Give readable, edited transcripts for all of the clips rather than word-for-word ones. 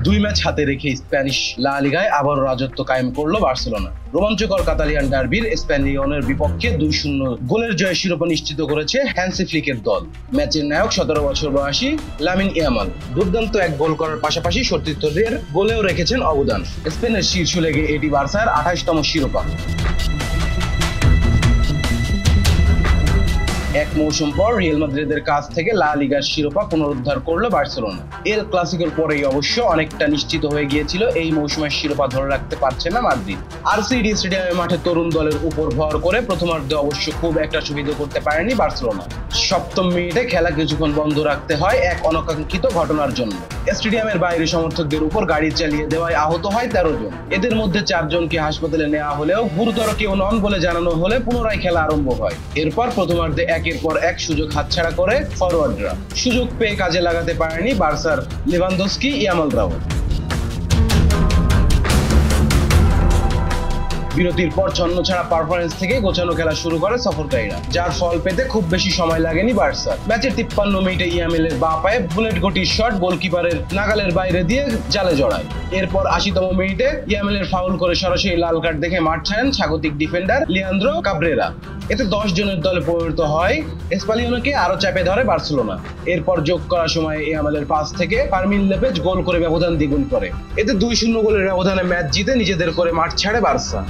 2 match হাতে রেখে Spanish লা লিগায় আবার রাজত্ব কায়েম করলো বার্সেলোনা। রোমাঞ্চকর কাতালিয়ান ডার্বির স্প্যানিয়নের বিপক্ষে 2-0 গোলের জয়ে শিরোপা নিশ্চিত করেছে হ্যান্সি ফ্লিকের দল। ম্যাচের নায়ক 17 বছর বয়সী লামিন ইয়ামাল দুর্দান্ত এক গোল করার পাশাপাশি সতীর্থদের গোলেও রেখেছেন অবদান। স্পেনের শীর্ষ লেগে এটি বার্সার 28তম শিরোপা। এক মৌসুম পর রিয়াল মাদ্রিদের কাছ থেকে লা লিগার শিরোপা পুনরুদ্ধার করলো বার্সেলোনা। এল ক্লাসিকোর পরেই অবশ্য অনেকটা নিশ্চিত হয়ে গিয়েছিল এই মৌসুমের শিরোপা ধরে রাখতে পারছে না মাদ্রিদ। আরসিডি স্টেডিয়ামের মাঠে তরুণ দলের উপর ভর করে প্রথমার্ধে অবশ্য খুব একটা সুবিধা করতে পারেনি বার্সেলোনা। 7ম মিনিটে খেলা কিছুক্ষণ বন্ধ রাখতে হয় এক অনাকাঙ্ক্ষিত ঘটনার জন্য। স্টেডিয়ামের বাইরে সমর্থকদের উপর গাড়ি চালিয়ে দেওয়ায় আহত হয় 13 জন। এদের মধ্যে 4 জনকে হাসপাতালে নেওয়া হলেও গুরুতর কেউ নন বলে জানানো হলে পুনরায় খেলা আরম্ভ হয়। এরপর প্রথমার্ধে একের পর এক সুযোগ হাতছাড়া করে ফরওয়ার্ডরা। সুযোগ পেয়ে কাজে লাগাতে পারেনি বার্সার লেভানদস্কি, ইয়ামালরাও। বিরতির পর ছন্নছাড়া পারফরমেন্স থেকে গোছানো খেলা শুরু করে সফরকারীরা, যার ফল পেতে খুব বেশি সময় লাগেনি বার্সার। ম্যাচের 53 মিনিটে ইয়ামেলের বাঁ পায়ে বুলেট গতির শট গোলকিপারের নাগালের বাইরে দিয়ে জালে জড়ায়। এরপর 80তম মিনিটে ইয়ামেলের ফাউল করে সরাসরি লাল কার্ড দেখে মাঠ ছাড়েন স্বাগতিক ডিফেন্ডার লিয়ান্দ্রো কাব্রেরা। এতে 10 জনের দলে পরিণত হয় এসপালিওনকে আরো চাপে ধরে বার্সেলোনা। এরপর যোগ করার সময় ইয়ামেলের পাস থেকে ফার্মিন লোপেজ গোল করে ব্যবধান দ্বিগুণ করে। এতে 2-0 গোলের ব্যবধানে ম্যাচ জিতে নিজেদের করে মাঠ ছাড়ে বার্সা।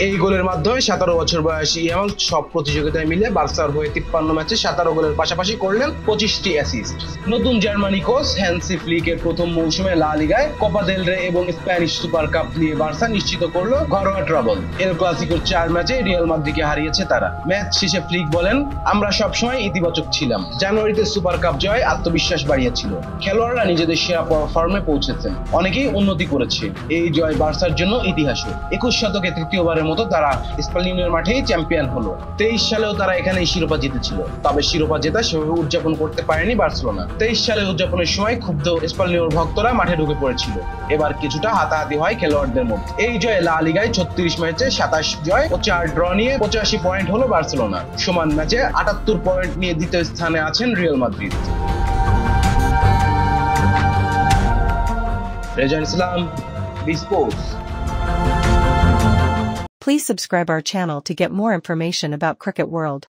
এই গোলের মাধ্যমে 17 বছর বয়সী ইয়ামাল সব প্রতিযোগিতায় মিলে বার্সার হয়ে 53 ম্যাচে 17 গোলের পাশাপাশি করলেন 25টি অ্যাসিস্ট। নতুন জার্মানি কোচ হ্যান্সি ফ্লিকের প্রথম মৌসুমে লা লিগায় কোপা দেল রে এবং স্প্যানিশ সুপার কাপ নিয়ে বার্সা নিশ্চিত করলো ঘরোয়া ট্রাবল। এল ক্লাসিকোর 4 ম্যাচে রিয়াল মাদ্রিদকে হারিয়েছে তারা। ম্যাচ শেষে ফ্লিক বলেন, আমরা সবসময় ইতিবাচক ছিলাম। জানুয়ারিতে সুপার কাপ জয় আত্মবিশ্বাস বাড়িয়েছিল। খেলোয়াড়রা নিজেদের সেরা ফর্মে পৌঁছেছেন, অনেকেই উন্নতি করেছে। এই জয় বার্সার জন্য ইতিহাসও। 21 শতকে তৃতীয়বারের মতো তারা স্পালিওনের মাঠেই চ্যাম্পিয়ন হলো। 23 সালেও তারা এখানেই শিরোপা জিতেছিল। তবে শিরোপা জেতা সেভাবে উদযাপন করতে পারেনি বার্সেলোনা। 23 সালে উদযাপনের সময় ক্ষুব্ধ স্পালিওর ভক্তরা মাঠে ঢুকে পড়েছিল। এবার কিছুটা হাতাহাতি হয় খেলোয়াড়দের মধ্যে। এই জয়ে লা লিগায় 36 ম্যাচে 27 জয় ও 4 ড্র নিয়ে 85 পয়েন্ট হলো বার্সেলোনা। সমান ম্যাচে 78 পয়েন্ট নিয়ে দ্বিতীয় স্থানে আছেন Real Madrid. Rezan Islam, B Sports. Please subscribe our channel to get more information about Cricket World.